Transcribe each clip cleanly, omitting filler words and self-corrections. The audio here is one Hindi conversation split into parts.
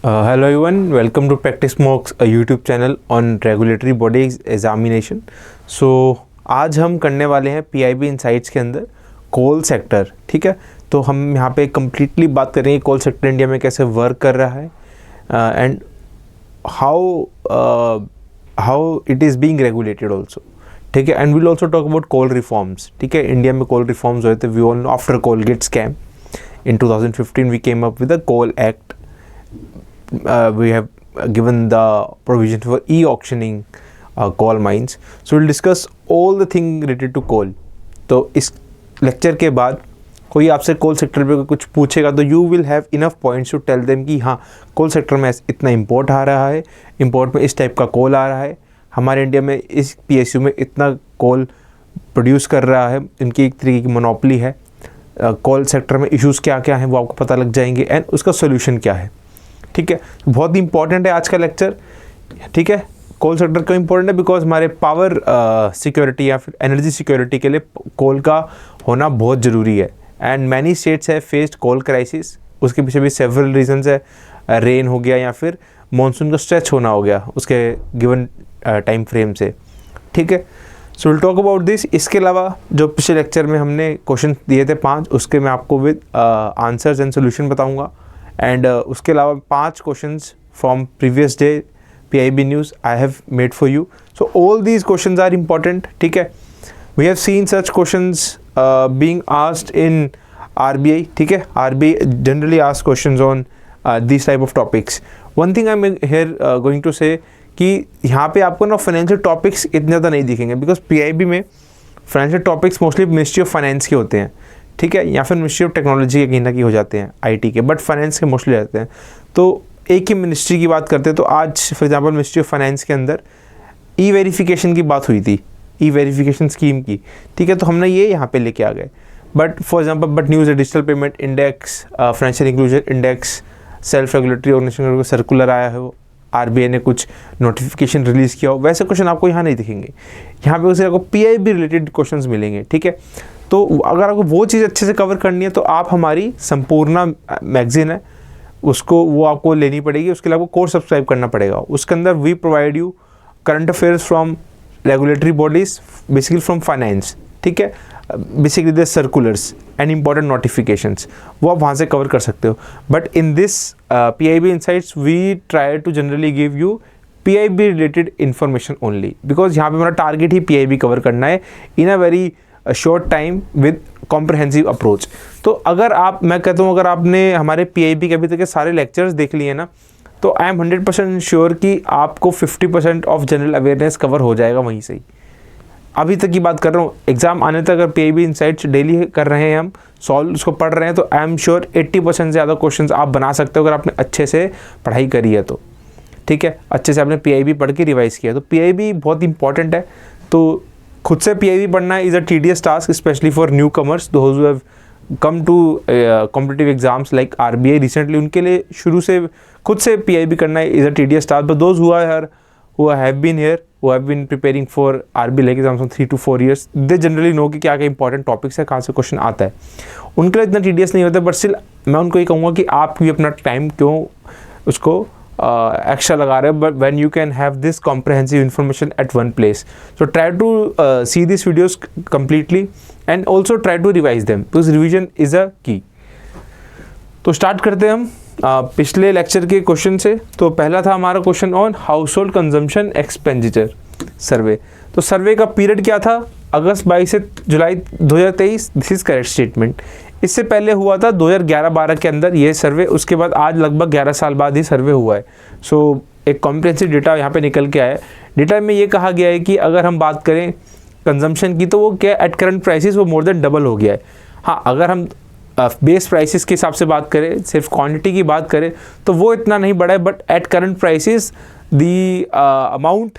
Hello everyone, welcome to Practice Mocks, a YouTube channel on regulatory body examination. So आज हम करने वाले हैं PIB इनसाइट्स के अंदर कोल सेक्टर. ठीक है, तो हम यहाँ पे कम्प्लीटली बात करेंगे कोल सेक्टर इंडिया में कैसे वर्क कर रहा है and how it is being regulated also. ठीक है, and will also talk about coal reforms. ठीक है, इंडिया में कोल रिफॉर्म्स हुए थे. We all know after Coalgate scam in 2015 we came up with a coal act. We have given the provision for e-auctioning coal mines. So we'll discuss all the thing related to coal. तो इस लेक्चर के बाद कोई आपसे कोल सेक्टर पे कुछ पूछेगा तो you will have enough points to tell them कि हाँ कोल सेक्टर में इतना इम्पोर्ट आ रहा है, इम्पोर्ट में इस टाइप का कोल आ रहा है, हमारे इंडिया में इस PSU में इतना कोल प्रोड्यूस कर रहा है, इनकी एक तरीके की मोनोपली है. कोल सेक्टर में इश्यूज़ क्या क्या हैं वो आपको पता लग जाएंगे एंड उसका सोल्यूशन क्या है. ठीक है, बहुत ही इंपॉर्टेंट है आज का लेक्चर. ठीक है, कोल सेक्टर क्यों इंपॉर्टेंट है? बिकॉज हमारे पावर सिक्योरिटी या फिर एनर्जी सिक्योरिटी के लिए कोल का होना बहुत ज़रूरी है. एंड मैनी स्टेट्स है फेस्ड कोल क्राइसिस. उसके पीछे भी सेवरल रीजंस है. रेन हो गया या फिर मानसून का स्ट्रेच होना हो गया उसके गिवन टाइम फ्रेम से. ठीक है, so will talk about this. इसके अलावा जो पिछले लेक्चर में हमने क्वेश्चन दिए थे 5, उसके मैं आपको विद आंसर्स एंड सोल्यूशन बताऊंगा. एंड उसके अलावा 5 questions from previous day PIB news I have made for you. So all these questions are important. ठीक है, we have seen such questions being asked in RBI. ठीक है, RBI generally ask questions on this type of topics. One thing I am here going to say कि यहाँ पे आपको ना फाइनेंशियल टॉपिक्स इतने ज़्यादा नहीं दिखेंगे बिकॉज PIB में financial topics mostly ministry of finance के होते हैं. ठीक है, या फिर मिनिस्ट्री ऑफ टेक्नोलॉजी के कहीं ना कहीं हो जाते हैं IT के, बट फाइनेंस के मोस्टली रहते हैं. तो एक ही मिनिस्ट्री की बात करते हैं तो आज for example ministry of finance के अंदर ई-वेरिफिकेशन की बात हुई थी, ई-वेरिफिकेशन स्कीम की. ठीक है, तो हमने ये यहाँ पे लेके आ गए. But for example but news है digital payment index, financial inclusion index, self regulatory organisation का सर्कुलर आया है, वो RBI ने कुछ नोटिफिकेशन रिलीज़ किया हो, वैसे क्वेश्चन आपको यहाँ नहीं दिखेंगे. यहाँ पे उसे आपको PIB रिलेटेड क्वेश्चंस मिलेंगे. ठीक है, तो अगर आपको वो चीज़ अच्छे से कवर करनी है तो आप हमारी संपूर्ण मैगजीन है उसको वो आपको लेनी पड़ेगी. उसके लिए आपको कोर्स सब्सक्राइब करना पड़ेगा. उसके अंदर we provide you current affairs from regulatory bodies, basically from finance. ठीक है, basically the circulars and important notifications वो आप वहाँ से कवर कर सकते हो. But in this PIB insights we try to generally give you PIB related information only because यहाँ पे हमारा टारगेट ही PIB कवर करना है in a very short time with comprehensive approach. तो अगर मैं कहता हूँ अगर आपने हमारे PIB के अभी तक के सारे लेक्चर्स देख लिए ना तो आई एम 100% श्योर कि आपको 50% ऑफ जनरल अवेयरनेस कवर हो जाएगा वहीं से ही. अभी तक की बात कर रहा हूँ, एग्जाम आने तक अगर PIB इनसाइट्स डेली कर रहे हैं, हम सॉल्व उसको पढ़ रहे हैं तो आई एम श्योर 80% से ज़्यादा क्वेश्चंस आप बना सकते हो अगर आपने अच्छे से पढ़ाई करी है तो. ठीक है, अच्छे से आपने PIB पढ़ के रिवाइज किया तो PIB बहुत इंपॉर्टेंट है. तो खुद से PIB पढ़ना is a tedious task specially for newcomers those who have come to competitive exams like RBI recently. उनके लिए शुरू से खुद से PIB करना is a tedious task. But those who have been here, who have been preparing for RBI like exams from 3 to 4 years, they generally know कि क्या क्या इंपॉर्टेंट टॉपिक्स है, कहाँ से क्वेश्चन आता है. उनके लिए इतना टीडियस नहीं होता. बट स्टिल मैं उनको ये कहूँगा कि आप भी अपना टाइम क्यों उसको एक्स्ट्रा लगा रहे हो, but when you can have this comprehensive information at one place. So try to see this videos completely and also try to revise them because revision is a key. तो स्टार्ट करते हैं हम पिछले लेक्चर के क्वेश्चन से. तो पहला था हमारा question on house hold consumption expenditure सर्वे. तो सर्वे का पीरियड क्या था? अगस्त 22 से जुलाई 2023. This is correct statement. इससे पहले हुआ था 2011-12 के अंदर ये सर्वे. उसके बाद आज लगभग 11 साल बाद ही सर्वे हुआ है. सो एक कॉम्प्रिहेंसिव डेटा यहाँ पे निकल के आया है. डेटा में ये कहा गया है कि अगर हम बात करें कंजम्पशन की तो वो क्या एट करंट प्राइसेस वो मोर देन डबल हो गया है. हाँ, अगर हम बेस प्राइसेस के हिसाब से बात करें, सिर्फ क्वांटिटी की बात करें तो वो इतना नहीं बढ़ा है. But at current prices the amount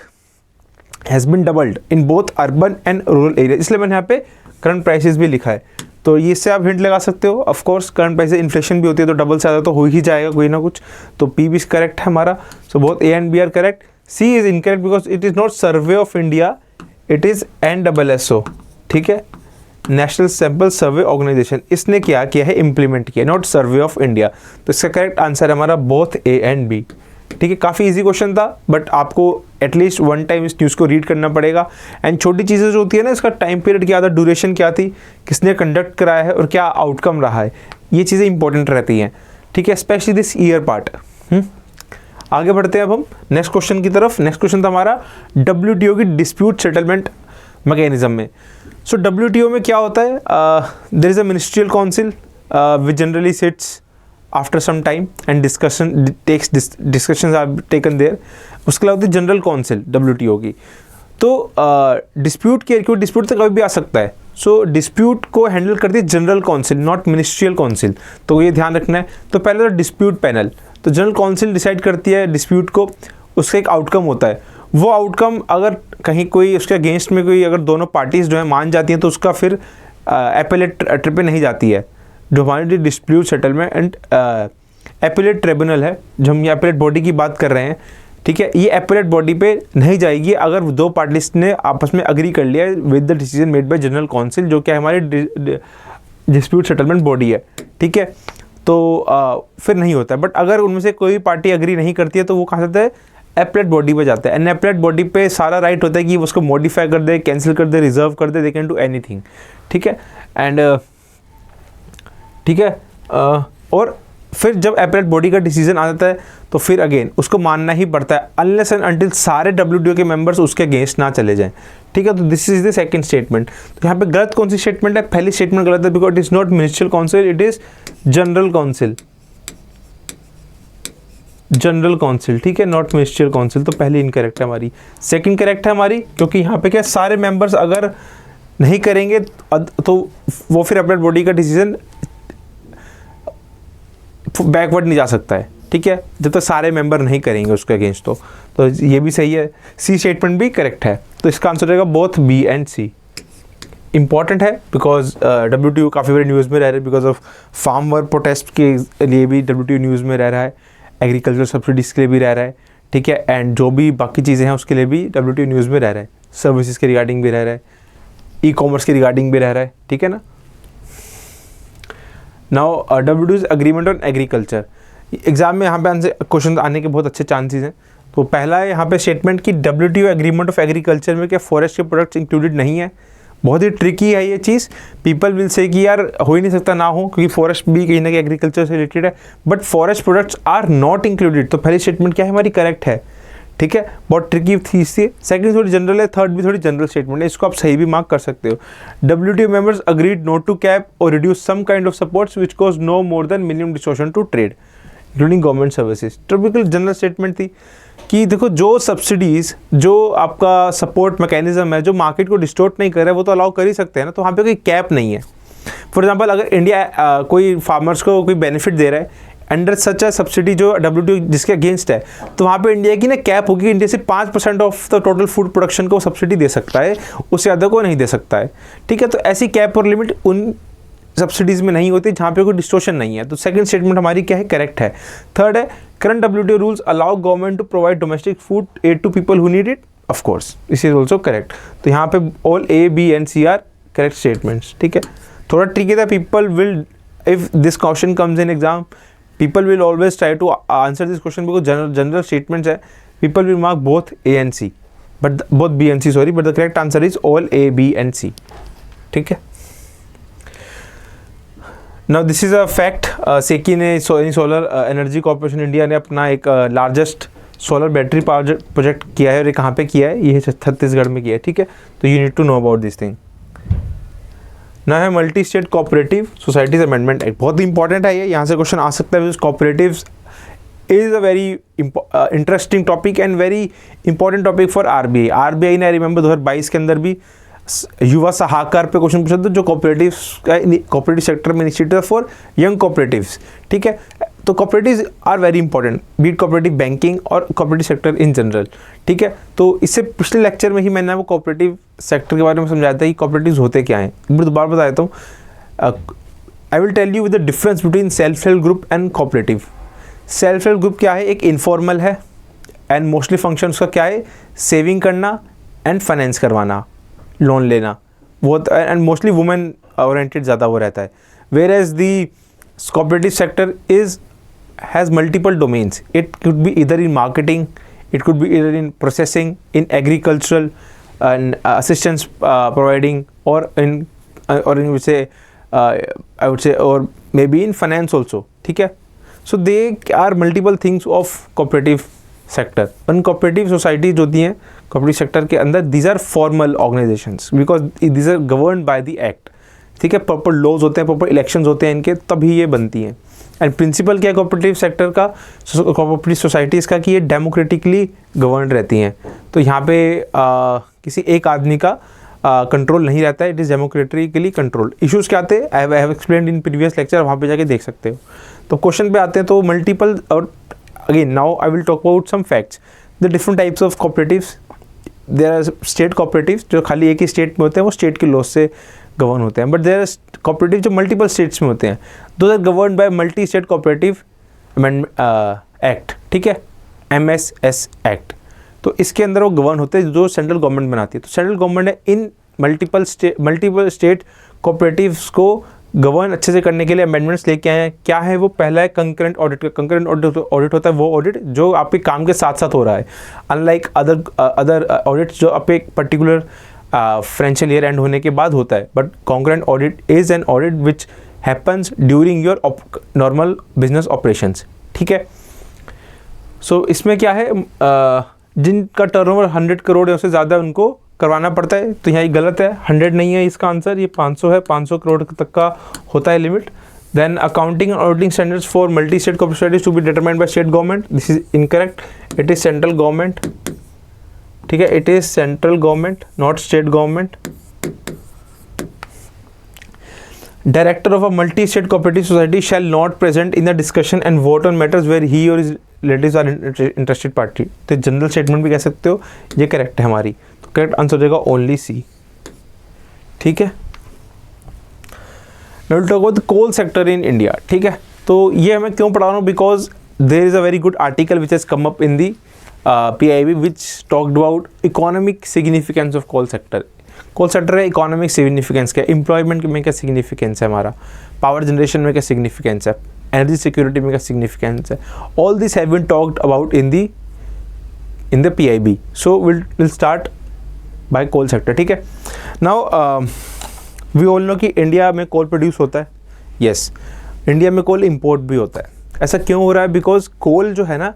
has been doubled in both urban and rural area. इसलिए मैंने यहाँ पे करंट प्राइसेस भी लिखा है. तो इससे आप हिंट लगा सकते हो. Of course current prices inflation भी होती है तो डबल से ज़्यादा तो हो ही जाएगा कोई ना कुछ. तो P भी करेक्ट है हमारा. So both A and B are correct. C is incorrect because it is not survey of India, it is NSSO. ठीक है, नेशनल सैंपल सर्वे ऑर्गेनाइजेशन, इसने क्या किया है, इम्प्लीमेंट किया, नॉट सर्वे ऑफ इंडिया। तो इसका करेक्ट आंसर है हमारा बोथ ए एंड बी। ठीक है, काफ़ी इजी क्वेश्चन था, बट आपको एटलीस्ट वन टाइम इस न्यूज़ को रीड करना पड़ेगा। एंड छोटी चीज़ें जो होती है ना, इसका टाइम पीरियड क्या था, ड्यूरेशन क्या थी, किसने कंडक्ट कराया है और क्या आउटकम रहा है, ये चीज़ें इंपॉर्टेंट रहती हैं। ठीक है, स्पेशली दिस ईयर पार्ट। आगे बढ़ते हैं अब हम नेक्स्ट क्वेश्चन की तरफ। नेक्स्ट क्वेश्चन था हमारा WTO की डिस्प्यूट सेटलमेंट मैकेनिज्म में। सो WTO में क्या होता है, there is a ministerial council which generally sits after some time and discussions are taken there. उसके अलावा होती है जनरल काउंसिल WTO की। तो डिस्प्यूट क्यों, डिस्प्यूट तो कभी भी आ सकता है। सो डिस्प्यूट को हैंडल करती है general council, not ministerial council, तो ये ध्यान रखना है। तो पहले तो डिस्प्यूट पैनल, तो जनरल काउंसिल डिसाइड करती है डिस्प्यूट को, उसका एक आउटकम होता है। वो आउटकम अगर कहीं कोई उसके अगेंस्ट में कोई अगर दोनों पार्टीज़ जो है मान जाती हैं तो उसका फिर एपेलेट ट्रिप पे नहीं जाती है। जो हमारी dispute settlement and appellate tribunal है, जो हम ये एपेलेट बॉडी की बात कर रहे हैं, ठीक है, ये एपेलेट बॉडी पे नहीं जाएगी अगर दो पार्टीज ने आपस में अग्री कर लिया with the decision made by general council, जो क्या हमारी डिस्प्यूट सेटलमेंट बॉडी है। ठीक है, तो फिर नहीं होता है। बट अगर उनमें से कोई पार्टी अग्री नहीं करती है तो वो कहाँ जाता है, एपेलेट बॉडी पे जाता है। एंड एपेलेट बॉडी पे सारा राइट होता है कि उसको मॉडिफाई कर दे, कैंसिल कर दे, रिजर्व कर दे, दे कैन डू एनीथिंग। ठीक है, एंड ठीक है, और फिर जब एपेलेट बॉडी का डिसीजन आ जाता है तो फिर अगेन उसको मानना ही पड़ता है, अनलेस एंड अनटिल सारे WTO के मेंबर्स उसके अगेंस्ट ना चले जाएं। ठीक है, तो this is the second statement. तो यहाँ पे गलत कौन सी स्टेटमेंट है, पहली स्टेटमेंट गलत है, because it is not ministerial council, it is general council. General council, ठीक है, नॉट मिनिस्ट्रियल काउंसिल। तो पहली इनकरेक्ट है हमारी। सेकंड करेक्ट है हमारी, क्योंकि यहाँ पे क्या सारे मेंबर्स अगर नहीं करेंगे तो वो फिर एपेलेट बॉडी का डिसीजन बैकवर्ड नहीं जा सकता है। ठीक है, जब तक सारे मेंबर नहीं करेंगे उसके अगेंस्ट। तो ये भी सही है, सी स्टेटमेंट भी करेक्ट है। तो इसका आंसर रहेगा both b and c. Important है बिकॉज WTO काफ़ी बड़े न्यूज़ में रह रहे हैं, because of farm work protest के लिए भी WTO न्यूज़ में रह रहा है, एग्रीकल्चर सब्सिडीज़ के लिए भी रह रहा है। ठीक है, एंड जो भी बाकी चीज़ें हैं उसके लिए भी WTO न्यूज़ में रह रहा है, सर्विसेज के रिगार्डिंग भी रह रहा है, ई-कॉमर्स के रिगार्डिंग भी रह रहा है। ठीक है ना। Now WTO's agreement on agriculture, exam में यहाँ पे क्वेश्चन आने के बहुत अच्छे चांसेस हैं। तो पहला है यहाँ पे स्टेटमेंट कि WTO एग्रीमेंट ऑफ एग्रीकल्चर में क्या फॉरेस्ट के प्रोडक्ट्स इंक्लूडेड नहीं है। बहुत ही ट्रिकी है ये चीज़, पीपल विल से कि यार हो ही नहीं सकता ना हो, क्योंकि फॉरेस्ट भी कहीं ना कहीं एग्रीकल्चर से रिलेटेड है, but forest products are not included. तो पहली स्टेटमेंट क्या है हमारी, करेक्ट है। ठीक है, बहुत ट्रिकी थी इससे। सेकंड थोड़ी जनरल है, थर्ड भी थोड़ी जनरल स्टेटमेंट है, इसको आप सही भी मार्क कर सकते हो। WTO members agreed not to cap और reduce some kind of supports which cause no more than minimum distortion to trade including government services. Typical general statement थी कि देखो जो सब्सिडीज़, जो आपका सपोर्ट मैकेनिज्म है, जो मार्केट को डिस्टॉर्ट नहीं कर रहा है, वो तो अलाउ कर ही सकते हैं ना। तो वहाँ पे कोई कैप नहीं है। फॉर एग्जांपल अगर इंडिया कोई फार्मर्स को कोई बेनिफिट दे रहा है अंडर सच अ सब्सिडी जो WTO जिसके अगेंस्ट है, तो वहाँ पे इंडिया की ना कैप होगी, इंडिया से 5% of the total food production को सब्सिडी दे सकता है, उससे ज़्यादा को नहीं दे सकता है। ठीक है, तो ऐसी कैप और लिमिट उन सब्सिडीज़ में नहीं होती जहाँ पे कोई डिस्टॉर्शन नहीं है। तो सेकंड स्टेटमेंट हमारी क्या है, करेक्ट है। थर्ड है current WTO rules allow government to provide domestic food aid to people who need it, of course this is also correct. तो यहाँ पे all A, B and C are correct statements. ठीक है, थोड़ा ट्रिकी था, people will, if this question comes in exam, people will always try to answer this question because general statements है, people will mark both A and C, but both B and C, sorry, but the correct answer is all A, B and C. ठीक है, now this is a fact, SECI ने सोलर एनर्जी कॉर्पोरेशन इंडिया ने अपना एक लार्जेस्ट सोलर बैटरी प्रोजेक्ट किया है, और ये कहाँ पे किया है, ये छत्तीसगढ़ में किया है। ठीक है, तो you need to know about this thing. ना है multi state cooperative societies amendment act, बहुत ही इंपॉर्टेंट है ये, यहाँ से क्वेश्चन आ सकता है। Cooperatives is a very interesting topic and very important topic for RBI ने, आई रिमेंबर 2022 के अंदर भी युवा सहाकार पे क्वेश्चन पूछा था, जो कोऑपरेटिव सेक्टर में इनिशिएटिव फॉर यंग कोऑपरेटिव्स। ठीक है, तो cooperatives are very important, be it cooperative banking और कोऑपरेटिव सेक्टर इन जनरल। ठीक है, तो इससे पिछले लेक्चर में ही मैंने वो कोऑपरेटिव सेक्टर के बारे में समझाया था कि कोऑपरेटिव्स होते क्या हैं। एक बार दोबारा बता देता हूँ। I will tell you with the difference between self help group and cooperative. Self help group क्या है, एक इनफॉर्मल है एंड मोस्टली फंक्शन उसका क्या है, सेविंग करना एंड फाइनेंस करवाना, लोन लेना, वो एंड मोस्टली वुमेन ओरिएंटेड ज़्यादा वो रहता है, whereas the cooperative sector has multiple domains. It could be either in marketing, it could be either in processing, in agricultural and assistance providing, or in I would say or maybe in finance also. ठीक है, so they are multiple things of cooperative sector. Uncooperative society जो होती हैं cooperative sector के अंदर, these are formal organizations because these are governed by the act. ठीक है, प्रॉपर लॉज होते हैं, प्रॉपर इलेक्शंस होते हैं इनके, तभी ये बनती हैं. एंड प्रिंसिपल क्या है कोऑपरेटिव सेक्टर का, कोऑपरेटिव सोसाइटीज़ का, कि ये डेमोक्रेटिकली गवर्न रहती हैं. तो यहाँ पे किसी एक आदमी का कंट्रोल नहीं रहता है, it is democratically control. Issues क्या आते हैं, I have explained in previous lecture, वहाँ पे जाके देख सकते हो. तो क्वेश्चन पे आते हैं, तो मल्टीपल, और again now I will talk about some facts. The different types of cooperatives. There are state cooperatives जो खाली एक ही स्टेट में होते हैं, वो स्टेट के लॉज से गवर्न होते हैं. बट देयर आर कोऑपरेटिव जो मल्टीपल स्टेट्स में होते हैं, those are govern by multi state cooperative act. ठीक है, MSS एक्ट. तो इसके अंदर वो गवर्न होते हैं जो सेंट्रल गवर्नमेंट बनाती है. तो सेंट्रल गवर्नमेंट ने इन मल्टीपल स्टेट कोऑपरेटिव्स को गवर्न अच्छे से करने के लिए अमेंडमेंट्स लेके आए हैं. क्या है वो? पहला है कंकरेंट ऑडिट. कंकरेंट ऑडिट होता है वो ऑडिट जो आपके काम के साथ साथ हो रहा है, अनलाइक अदर ऑडिट जो आपके पर्टिकुलर फाइनेंशियल ईयर एंड होने के बाद होता है. But concurrent audit is an audit which happens during your normal business operations. ठीक है, सो इसमें क्या है, जिनका टर्नओवर 100 करोड़ या उससे ज़्यादा उनको करवाना पड़ता है. तो यहाँ ये गलत है, 100 नहीं है इसका आंसर, ये 500 है. 500 करोड़ तक का होता है limit. Then accounting and auditing standards for multi state cooperatives to be determined by state government. This is incorrect, it is central government. ठीक है, it is central government not state government. Director of a multi state cooperative society shall not present in the discussion and vote on matters where he और his relatives are interested party. तो जनरल स्टेटमेंट भी कह सकते हो, ये करेक्ट है हमारी. तो करेक्ट आंसर हो जाएगा ओनली सी. ठीक है, now will talk about the coal sector in India. ठीक है, तो ये मैं क्यों पढ़ा रहा हूँ, because there is a very good article which has come up in the PIB which talked about economic significance of coal sector. Coal sector है, इकोनॉमिक सिग्निफिकेंस क्या, एम्प्लॉयमेंट में क्या सिग्निफिकेंस है हमारा, पावर जनरेशन में क्या सिग्निफिकेंस है, एनर्जी सिक्योरिटी में क्या सिग्निफिकेंस है. All this have been talked about in the PIB. So will start by coal sector. ठीक है, नाउ वी ऑल नो कि इंडिया में कोल प्रोड्यूस होता है. यस, इंडिया में कोल इंपोर्ट भी होता है. ऐसा क्यों हो रहा है? बिकॉज कोल जो है ना,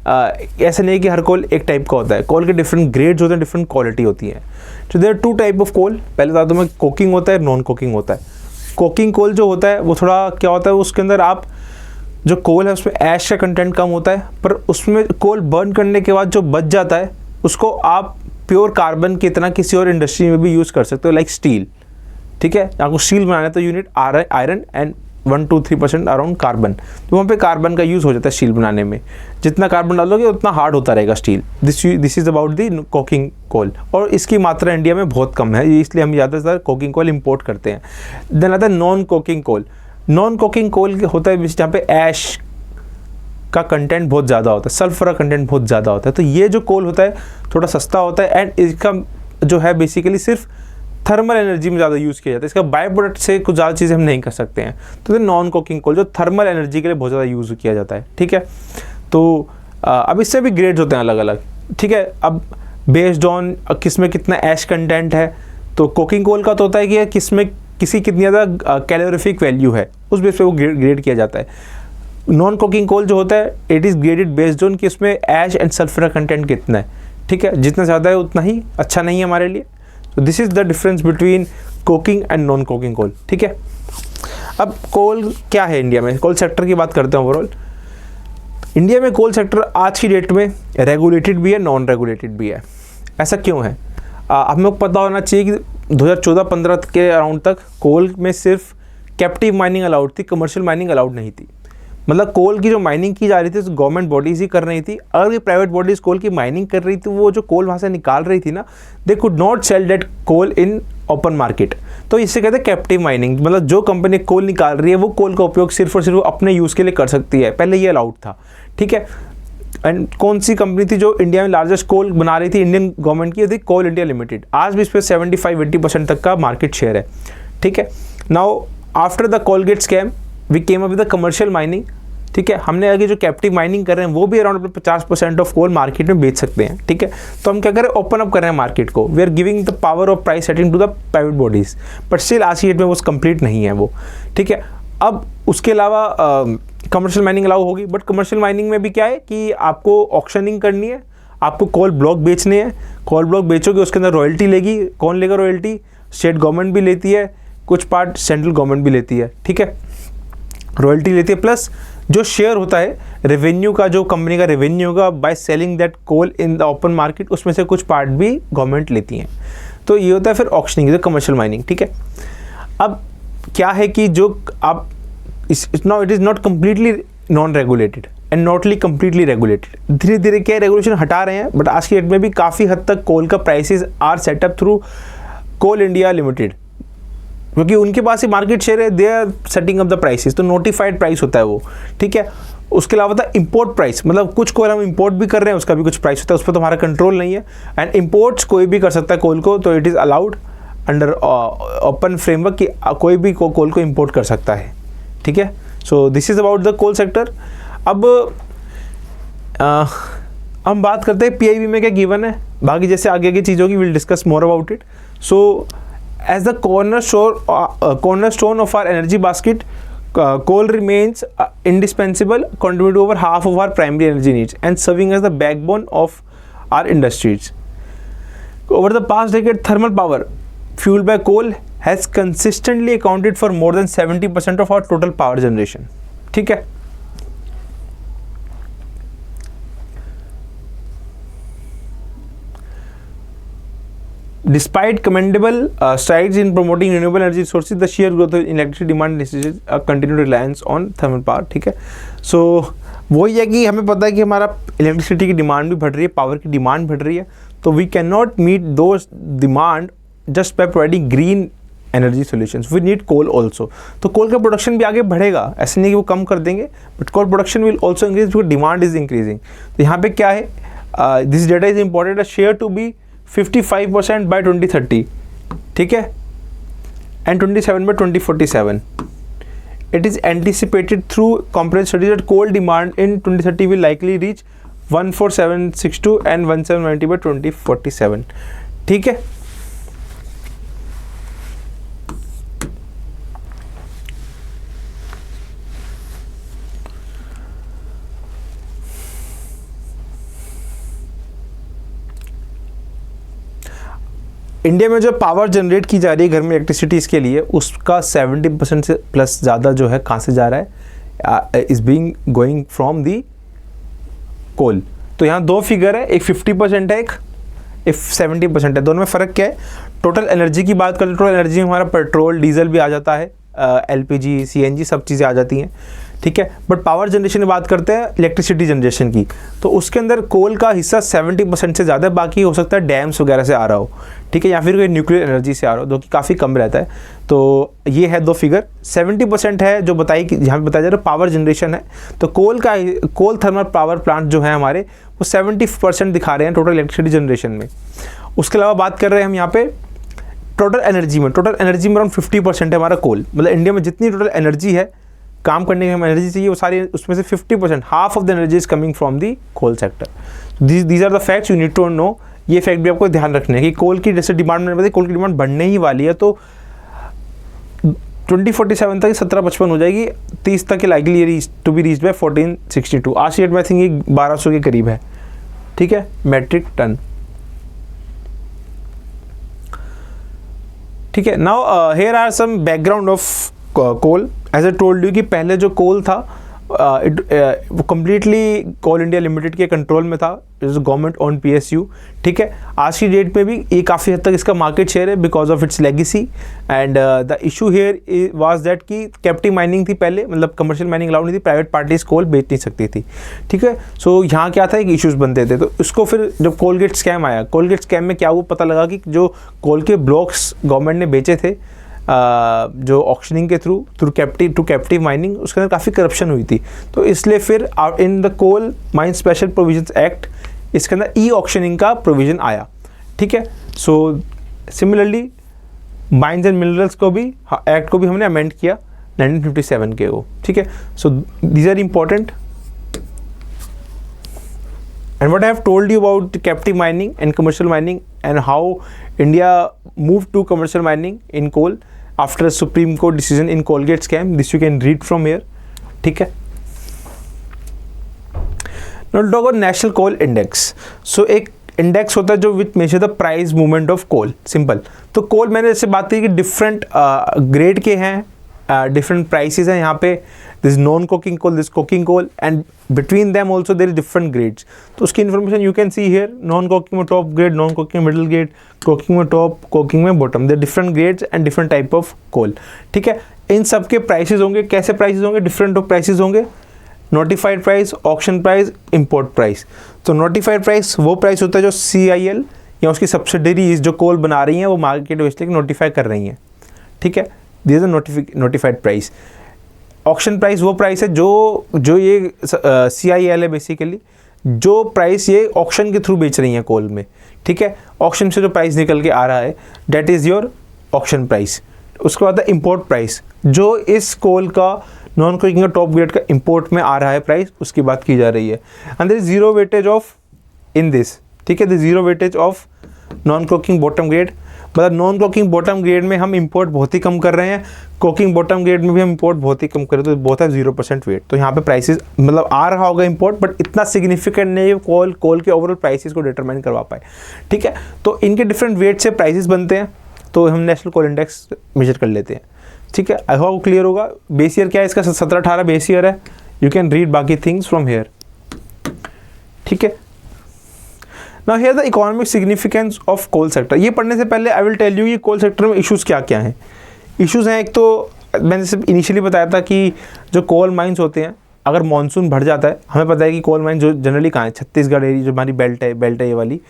ऐसा नहीं है कि हर कोल एक टाइप का होता है. कोल के डिफरेंट ग्रेड्स होते हैं, डिफरेंट क्वालिटी होती है. तो there are 2 type of coal. पहले बता दूं मैं, कोकिंग होता है, नॉन कोकिंग होता है. कोकिंग कोल जो होता है वो थोड़ा क्या होता है, उसके अंदर आप जो कोल है उसमें ऐश का कंटेंट कम होता है, पर उसमें कोल बर्न करने के बाद जो बच जाता है उसको आप प्योर कार्बन की तरह किसी और इंडस्ट्री में भी यूज़ कर सकते हो, लाइक स्टील. ठीक है, आपको स्टील बनाना है तो unit iron and 1-3% around carbon. तो वहाँ पे कार्बन का यूज़ हो जाता है स्टील बनाने में. जितना कार्बन डालोगे उतना हार्ड होता रहेगा steel. This is about the coking coal. और इसकी मात्रा इंडिया में बहुत कम है, इसलिए हम ज़्यादा से ज़्यादा कोकिंग कोल इंपोर्ट करते हैं. देन आता है non coking coal. Non coking coal होता है जहाँ पे ऐश का कंटेंट बहुत ज़्यादा होता है, सल्फर का कंटेंट बहुत ज़्यादा होता है. तो ये जो कोल होता है थोड़ा सस्ता होता है एंड इसका जो है बेसिकली सिर्फ थर्मल एनर्जी में ज़्यादा यूज़ किया जाता है. इसका बाय प्रोडक्ट से कुछ ज़्यादा चीज़ें हम नहीं कर सकते हैं. तो नॉन कोकिंग कोल जो थर्मल एनर्जी के लिए बहुत ज़्यादा यूज़ किया जाता है. ठीक है, तो अब इससे भी ग्रेड्स होते हैं अलग अलग. ठीक है, अब बेस्ड ऑन किस में कितना ऐश कंटेंट है. तो कोकिंग कोल का तो होता है कि किस में कितनी ज़्यादा कैलोरीफिक वैल्यू है, उस बेस पे वो ग्रेड किया जाता है. नॉन कोकिंग कोल जो होता है it is graded based on कि उसमें ऐश एंड सल्फर का कंटेंट कितना है. ठीक है, जितना ज़्यादा है उतना ही अच्छा नहीं है हमारे लिए. तो this is the difference between coking and non coking coal. ठीक है, अब कोल क्या है इंडिया में, कोल सेक्टर की बात करते हैं. ओवरऑल इंडिया में कोल सेक्टर आज की डेट में रेगुलेटेड भी है, नॉन रेगुलेटेड भी है. ऐसा क्यों है? हमें लोग पता होना चाहिए कि 2014-15 के अराउंड तक कोल में सिर्फ कैप्टिव माइनिंग अलाउड थी, कमर्शियल माइनिंग अलाउड नहीं थी. मतलब कोल की जो माइनिंग की जा रही थी गवर्नमेंट बॉडीज़ ही कर रही थी. अगर ये प्राइवेट बॉडीज़ कोल की माइनिंग कर रही थी, वो जो कोल वहाँ से निकाल रही थी ना, they could not sell that coal in open market. तो इससे कहते हैं कैप्टिव माइनिंग. मतलब जो कंपनी कोल निकाल रही है वो कोल का उपयोग सिर्फ और सिर्फ अपने यूज़ के लिए कर सकती है. पहले ये अलाउड था. ठीक है, एंड कौन सी कंपनी थी जो इंडिया में लार्जेस्ट कोल बना रही थी इंडियन गवर्नमेंट की, थी कोल इंडिया लिमिटेड। आज भी इस पर 75-80% तक का मार्केट शेयर है, ठीक है। Now after the Coalgate scam we came up with the commercial mining, ठीक है। हमने आगे जो कैप्टिव माइनिंग कर रहे हैं वो भी अराउंड 50% ऑफ कोल मार्केट में बेच सकते हैं, ठीक है। तो हम क्या कर रहे हैं, ओपन अप कर रहे हैं मार्केट को। We are giving the power of price setting to the private bodies, but still आज की डेट में वो कंप्लीट नहीं है वो, ठीक है। अब उसके अलावा कमर्शियल माइनिंग अलाउ होगी, बट कमर्शियल माइनिंग में भी क्या है कि आपको ऑक्शनिंग करनी है, आपको कोल ब्लॉक बेचने हैं। कोल ब्लॉक बेचोगे उसके अंदर रॉयल्टी लेगी, कौन लेगा रॉयल्टी? स्टेट गवर्नमेंट भी लेती है, कुछ पार्ट सेंट्रल गवर्नमेंट भी लेती है, ठीक है। रॉयल्टी लेती है, प्लस जो शेयर होता है रेवेन्यू का, जो कंपनी का रेवेन्यू होगा by selling that coal in the open market, उसमें से कुछ पार्ट भी गवर्नमेंट लेती हैं। तो ये होता है फिर ऑक्शनिंग, जो कमर्शियल माइनिंग, ठीक है। अब क्या है कि जो आप now it is not completely non regulated and नॉटली कम्प्लीटली रेगुलेटेड। धीरे धीरे क्या रेगुलेशन हटा रहे हैं, बट आज की डेट में भी काफ़ी हद तक कोल का prices are set up through Coal India Limited, क्योंकि उनके पास ही मार्केट शेयर है, they are setting up the prices. तो नोटिफाइड प्राइस होता है वो, ठीक है। उसके अलावा था इंपोर्ट प्राइस, मतलब कुछ कोल हम इंपोर्ट भी कर रहे हैं, उसका भी कुछ प्राइस होता है, उस पर तो हमारा कंट्रोल नहीं है। एंड इंपोर्ट्स कोई भी कर सकता है कोल को, तो it is allowed under open framework कि कोई भी कोल को इंपोर्ट कर सकता है, ठीक है। So this is about the coal sector. अब हम बात करते हैं पीआईबी में क्या गिवन है, बाकी जैसे आगे की चीज़ होगी will discuss more about it. So as the cornerstone of our energy basket, coal remains indispensable, contributing to over half of our primary energy needs and serving as the backbone of our industries. Over the past decade, thermal power fueled by coal has consistently accounted for more than 70% of our total power generation, ठीक है। Despite commendable strides in promoting renewable energy sources, the sheer growth of electricity demand necessitates a continued reliance on thermal power, ठीक है। सो वही है कि हमें पता है कि हमारा इलेक्ट्रिसिटी की डिमांड भी बढ़ रही है, पावर की डिमांड बढ़ रही है, तो we can not meet those demand just by providing green energy solutions, we need coal also. तो कोल का प्रोडक्शन भी आगे बढ़ेगा, ऐसे नहीं कि वो कम कर देंगे, but coal production will also increase because demand is increasing. तो यहाँ पे क्या है, this data is important, share to be 55% by 2030, ठीक है, and 27 by 2047. It is anticipated through comprehensive studies that coal demand in 2030 will likely reach 14762 and 1790 by 2047, ठीक है। इंडिया में जो पावर जनरेट की जा रही है घर में इलेक्ट्रिसिटीज़ के लिए, उसका 70% से प्लस ज़्यादा जो है कहाँ से जा रहा है, is being going from the coal. तो यहाँ दो फिगर है, एक 50% है, एक 70% है। दोनों में फ़र्क क्या है? टोटल एनर्जी की बात करें, टोटल एनर्जी में हमारा पेट्रोल डीजल भी आ जाता है, एलपीजी सीएनजी सब चीज़ें आ जाती हैं, ठीक है। बट पावर जनरेशन में बात करते हैं इलेक्ट्रिसिटी जनरेशन की, तो उसके अंदर कोल का हिस्सा 70% से ज़्यादा, बाकी हो सकता है डैम्स वगैरह से आ रहा हो, ठीक है, या फिर कोई न्यूक्लियर एनर्जी से आ रहा हो, जो कि काफ़ी कम रहता है। तो ये है दो फिगर, 70% है जो बताई कि जहाँ पे बताया जा रहा है पावर जनरेशन है, तो कोल थर्मल पावर प्लांट जो है हमारे वो 70% दिखा रहे हैं टोटल इलेक्ट्रिसिटी जनरेशन में। उसके अलावा बात कर रहे हैं हम यहाँ पे टोटल एनर्जी में अराउंड 50% है हमारा कोल, मतलब इंडिया में जितनी टोटल एनर्जी है, काम करने की हमें एनर्जी चाहिए, वो सारी उसमें से 50%, half of the energy is coming from the coal sector. These are the facts you need to know. ये फैक्ट भी आपको ध्यान रखने हैं कि कोल की जैसे डिमांड मैंने बताई, कोल की डिमांड बढ़ने ही वाली है, तो 2047 तक 1755 हो जाएगी, 30 तक likely to be reached by 1462। आज की डेट में आई थिंक ये 1200 के करीब है, ठीक है, मैट्रिक टन, ठीक है। Now here are some background of coal. As a told you कि पहले जो कोल था वो कम्प्लीटली कोल इंडिया लिमिटेड के कंट्रोल में था, गवर्नमेंट ओन PSU, ठीक है। आज की डेट में भी ये काफ़ी हद तक इसका मार्केट शेयर है because of its legacy. And the issue here was that कि कैप्टिव माइनिंग थी पहले, मतलब कमर्शियल माइनिंग अलाउड नहीं थी, प्राइवेट पार्टीज कोल बेच नहीं सकती थी, ठीक है। सो यहाँ क्या था कि इश्यूज बनते थे, तो इसको फिर जब कोलगेट स्कैम आया, कोलगेट स्कैम में क्या हुआ पता लगा कि जो कोल के ब्लॉक्स गवर्नमेंट ने बेचे थे जो ऑक्शनिंग के थ्रू टू कैप्टिव माइनिंग, उसके अंदर काफ़ी करप्शन हुई थी। तो इसलिए फिर in the coal mine special provisions act इसके अंदर ई ऑक्शनिंग का प्रोविज़न आया, ठीक है। So similarly mines and minerals को भी एक्ट को भी हमने अमेंड किया 1957 के वो, ठीक है। So these are important. And what I have told you about captive mining and commercial mining and how India moved to commercial mining in coal after a Supreme Court decision in Colgate scam, this you can read from here, ठीक है। Now talk about National Coal Index. So एक इंडेक्स होता है जो which measure the price movement of coal, simple. तो कोल मैंने जैसे बात की कि डिफरेंट ग्रेड के हैं, डिफरेंट प्राइसेस हैं यहाँ पे। This non coking coal, this coking coal, and between them also there is different grades. तो उसकी information you can see here. Non coking में टॉप ग्रेड, नॉन कोकिंग में मिडिल ग्रेड, कोकिंग में टॉप, कोकिंग में bottom. There different grades and different type of coal, ठीक है। इन सब के प्राइसेस होंगे, कैसे प्राइसेस होंगे, डिफरेंट प्राइसेस होंगे। Notified price, auction price, import price. तो नोटिफाइड प्राइस वो प्राइस होता है जो CIL या उसकी सब्सिडरीज जो कोल बना रही हैं वो मार्केट बेच लेके नोटिफाई कर रही हैं, ठीक है। This is a notified price. Auction price वो प्राइस है जो ये CIL है बेसिकली, जो प्राइस ये ऑक्शन के थ्रू बेच रही हैं कोल में, ठीक है। ऑक्शन से जो प्राइस निकल के आ रहा है that is your auction price. उसके बाद इंपोर्ट प्राइस, जो इस कोल का नॉन कोकिंग का टॉप ग्रेड का इंपोर्ट में आ रहा है प्राइस, उसकी बात की जा रही है। And there is zero weightage of in this, ठीक है। The zero weightage of non coking bottom grade, मतलब नॉन कोकिंग बॉटम ग्रेड में हम इंपोर्ट बहुत ही कम कर रहे हैं, कोकिंग बॉटम ग्रेड में भी हम इंपोर्ट बहुत ही कम कर रहे हैं, तो बहुत है 0% वेट। तो यहाँ पे प्राइसेस मतलब आ रहा होगा इंपोर्ट, बट इतना सिग्निफिकेंट नहीं है कोल के ओवरऑल प्राइसेस को डिटरमाइन करवा पाए, ठीक है। तो इनके डिफरेंट वेट से प्राइसेस बनते हैं, तो हम नेशनल कोल इंडेक्स मेजर कर लेते हैं, ठीक है। आई होप क्लियर होगा। बेस ईयर क्या है इसका, 17-18 बेस ईयर है। यू कैन रीड बाकी थिंग्स फ्रॉम हेयर, ठीक है। Now here the economic significance of coal sector. ये पढ़ने से पहले आई विल टेल यू ये कोल सेक्टर में इश्यूज़ क्या क्या हैं। इश्यूज़ हैं, एक तो मैंने जैसे इनिशियली बताया था कि जो कोल माइंस होते हैं, अगर मानसून बढ़ जाता है, हमें पता है कि कोल माइन जो जनरली कहाँ है, छत्तीसगढ़ एरिया जो हमारी बेल्ट है ये वाली,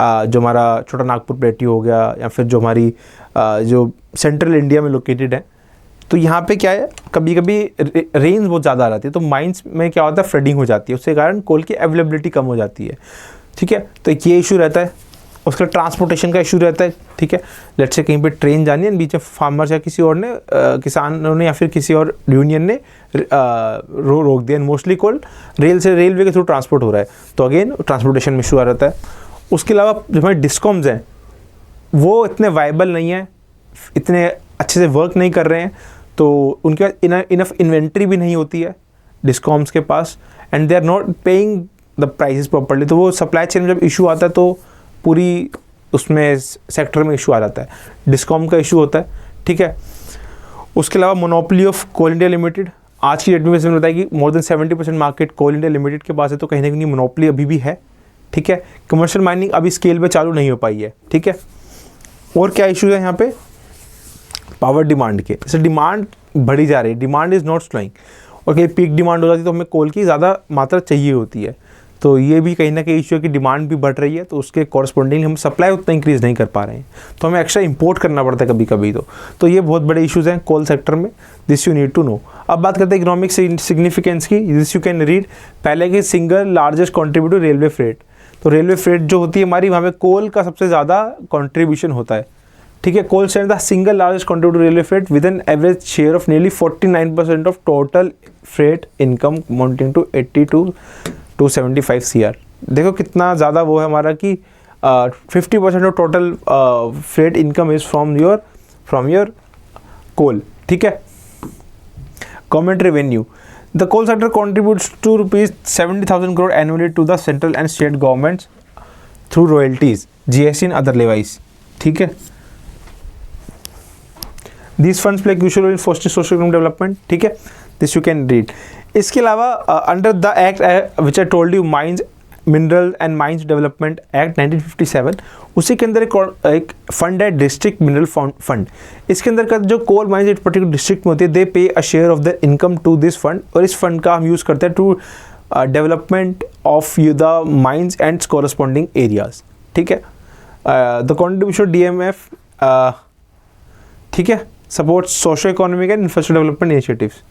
जो हमारा छोटा नागपुर प्लेट्यू हो गया, या फिर जो हमारी जो सेंट्रल इंडिया में लोकेटेड है। तो यहाँ पे क्या है, कभी कभी रेंज बहुत ज़्यादा आ जाती है, तो माइंस में क्या होता है, फ्लडिंग हो जाती है, उसके कारण कोल की अवेलेबिलिटी कम हो जाती है, ठीक है। तो ये इशू रहता है। उसका ट्रांसपोर्टेशन का इशू रहता है, ठीक है। लेट्स से कहीं पे ट्रेन जानी है, बीच में फार्मर्स या किसी और ने किसानों ने या फिर किसी और यूनियन ने रोक दिया। मोस्टली कोल रेलवे के थ्रू ट्रांसपोर्ट हो रहा है, तो अगेन ट्रांसपोर्टेशन में इशू आ रहता है। उसके अलावा जो हमारे डिस्कॉम्स हैं वो इतने वायबल नहीं है, इतने अच्छे से वर्क नहीं कर रहे हैं, तो उनके पास इनफ इन्वेंट्री भी नहीं होती है डिस्कॉम्स के पास, and they are not paying the prices properly. तो वो सप्लाई चेन में जब इशू आता है तो पूरी उसमें सेक्टर में इशू आ जाता है, डिस्कॉम का इशू होता है, ठीक है। उसके अलावा monopoly of Coal India Limited, आज की डेट में मैंने बताया कि more than 70% market Coal India Limited के पास है, तो कहीं ना कहीं मोनोपोली अभी भी है, ठीक है। कमर्शियल माइनिंग अभी स्केल पे चालू नहीं हो पाई है, ठीक है। और क्या इशूज़ है यहाँ पे, पावर डिमांड के, जैसे डिमांड बढ़ी जा रही है, डिमांड इज़ नॉट स्लोइंग, और कहीं पीक डिमांड हो जाती है तो हमें कोल की ज़्यादा मात्रा चाहिए होती है, तो ये भी कहीं ना कहीं इशू है कि डिमांड भी बढ़ रही है, तो उसके कॉरस्पॉन्डिंग हम सप्लाई उतना इंक्रीज़ नहीं कर पा रहे हैं, तो हमें एक्स्ट्रा इंपोर्ट करना पड़ता है कभी कभी। तो ये बहुत बड़े इशूज़ हैं कोल सेक्टर में, this you need to know. अब बात करते हैं इकोनॉमिक सिग्निफिकेंस की, दिस यू कैन रीड। पहले कि single largest contributor railway freight, तो रेलवे फ्रेट जो होती है हमारी, वहाँ पे कोल का सबसे ज़्यादा कॉन्ट्रीब्यूशन होता है, ठीक है। Coal stand the single largest contributor railway freight with an average share of nearly 49% of total freight income amounting to 80 to 75 CR। देखो कितना ज़्यादा वो है हमारा कि 50% of total freight income is from your coal, ठीक है। Government revenue, the coal sector contributes to rupees 70,000 crore annually to the central and state governments through royalties, GST and other levies, ठीक है। These funds play crucial role in fostering socio-economic development, ठीक है। This you can read। इसके अलावा under the act which I told you, mines mineral and mines development act 1957, उसी के अंदर एक फंड है डिस्ट्रिक्ट मिनरल फंड। इसके अंदर का जो कोल माइंस एक पर्टिकुलर डिस्ट्रिक्ट में होती है, they pay a share of the income to this fund, और इस फंड का हम यूज़ करते हैं to development of the mines and corresponding areas, ठीक है। द कॉन्ट्रीब्यूशन DMF, ठीक है, supports socio-economic and infrastructure development initiatives.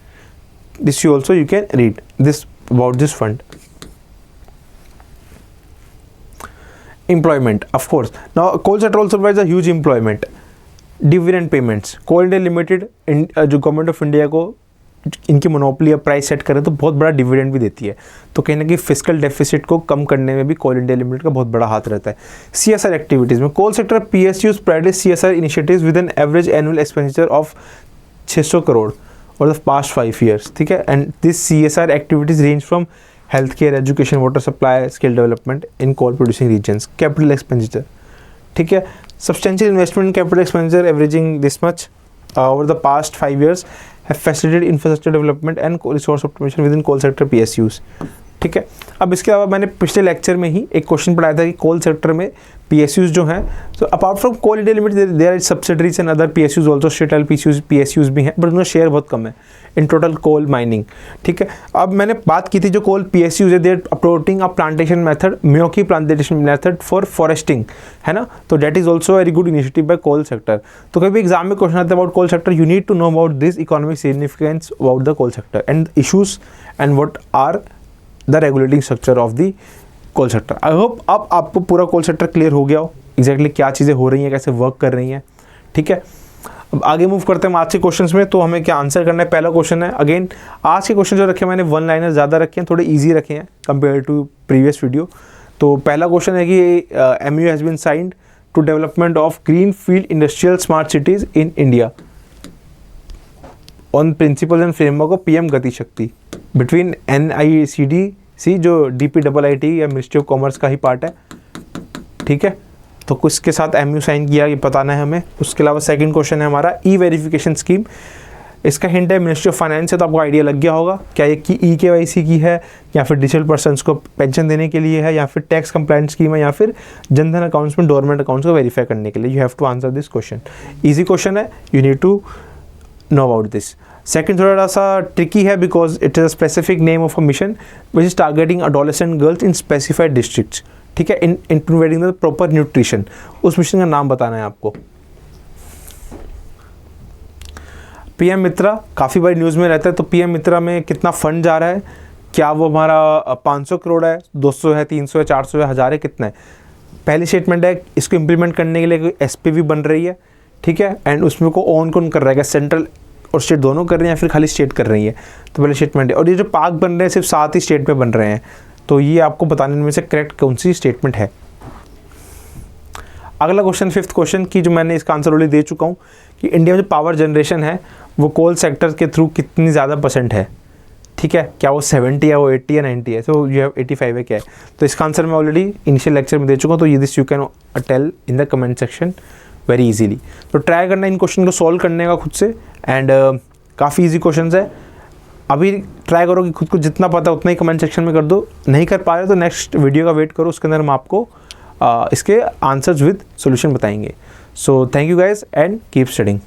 This you can read this about this fund. Employment, of course. Now, coal sector also provides a huge employment. Dividend payments. Coal India Limited जो गवर्नमेंट ऑफ इंडिया को इनकी मोनोपोली या प्राइस सेट करे तो बहुत बड़ा डिविडेंड भी देती है, तो कहीं ना कहीं फिस्कल डेफिसिट को कम करने में भी कोल इंडिया लिमिटेड का बहुत बड़ा हाथ रहता है. CSR एक्टिविटीज़ में coal sector PSUs prioritise CSR initiatives with an average annual expenditure of 600 crore over the past 5 years. ठीक है. And this CSR activities range from health care, education, water supply, skill development in coal producing regions. Capital expenditure, ठीक है, substantial investment in capital expenditure averaging this much over the past 5 years have facilitated infrastructure development and resource optimization within coal sector PSUs. ठीक है. अब इसके अलावा मैंने पिछले लेक्चर में ही एक क्वेश्चन पढ़ाया था कि कोल सेक्टर में PSUs जो हैं, तो apart from Coal India Limited there are subsidiaries and other PSUs also, state level PSUs भी हैं, बट उनका शेयर बहुत कम है इन टोटल कोल माइनिंग. ठीक है. अब मैंने बात की थी जो कोल PSUs है, they are uploading a plantation method, मियोकी प्लांटेशन मेथड फॉर फॉरेस्टिंग, है ना. तो that is also very good initiative by coal sector. तो कभी एग्जाम में क्वेश्चन आता है about coal sector, you need to know about this economic significance about the coal sector and issues and what are the regulating structure of the coal sector. I hope अब आपको पूरा कोल सेक्टर क्लियर हो गया हो, एग्जैक्टली क्या चीज़ें हो रही हैं, कैसे वर्क कर रही हैं. ठीक है. अब आगे मूव करते हैं आज के क्वेश्चंस में. तो हमें क्या आंसर करना है. पहला क्वेश्चन है, अगेन आज के क्वेश्चन जो रखे मैंने वन लाइनर ज़्यादा रखे हैं, थोड़े ईजी रखे हैं कंपेयर टू प्रीवियस वीडियो. तो पहला क्वेश्चन है कि MOU has been signed to development of greenfield industrial smart cities in India on principles and framework of PM Gati Shakti between NICDC जो DPIIT या मिनिस्ट्री ऑफ कॉमर्स का ही पार्ट है. ठीक है. तो किसके साथ MOU साइन किया ये बताना है हमें. उसके अलावा सेकंड क्वेश्चन है हमारा E-वेरिफिकेशन स्कीम. इसका हिंट है मिनिस्ट्री ऑफ फाइनेंस है, तो आपको आइडिया लग गया होगा क्या ये की E-KYC की है या फिर डिजिटल पर्सन्स को पेंशन देने के लिए है या फिर टैक्स कंप्लाइंट स्कीम है या फिर जनधन अकाउंट्स में डोरमेंट अकाउंट्स को वेरीफाई करने के लिए. You have to answer this question. Easy question है, you need to know about this. Second थोड़ा सा ट्रिकी है because it is a specific name of a mission which is targeting adolescent girls in specified districts. ठीक है. In providing the proper nutrition. उस मिशन का नाम बताना है आपको. PM मित्रा काफ़ी बार न्यूज़ में रहता है, तो PM मित्रा में कितना फंड जा रहा है, क्या वो हमारा 500 करोड़ है, 200 है, 300 है, 400 है, 1000 है, कितना है. पहली स्टेटमेंट है इसको इम्प्लीमेंट करने के लिए कोई SPV बन रही है. ठीक है. एंड उसमें को ओन कौन कर रहा है, सेंट्रल और स्टेट दोनों कर रहे हैं या फिर खाली स्टेट कर रही है. तो पहले स्टेटमेंट है. और ये जो पार्क बन रहे हैं सिर्फ 7 ही स्टेट में बन रहे हैं, तो ये आपको बताने में से करेक्ट कौन सी स्टेटमेंट है. अगला क्वेश्चन, फिफ्थ क्वेश्चन की जो मैंने इसका आंसर ऑलरेडी दे चुका हूँ कि इंडिया में जो पावर जनरेशन है वो कोल सेक्टर के थ्रू कितनी ज़्यादा % है. ठीक है. क्या वो 70 है, वो 80 है, 90 है, तो यू हैव 85 है, क्या है. तो इसका आंसर मैं ऑलरेडी इनिशियल लेक्चर में दे चुका हूँ, तो ये this you can tell in the comment section very easily. तो ट्राई करना इन क्वेश्चन को सॉल्व करने का खुद से. एंड काफ़ी इजी क्वेश्चन है. अभी ट्राई करो कि खुद को जितना पता है उतना ही कमेंट सेक्शन में कर दो. नहीं कर पा रहे तो नेक्स्ट वीडियो का वेट करो, उसके अंदर हम आपको इसके आंसर्स विद सॉल्यूशन बताएंगे. So thank you guys and keep studying.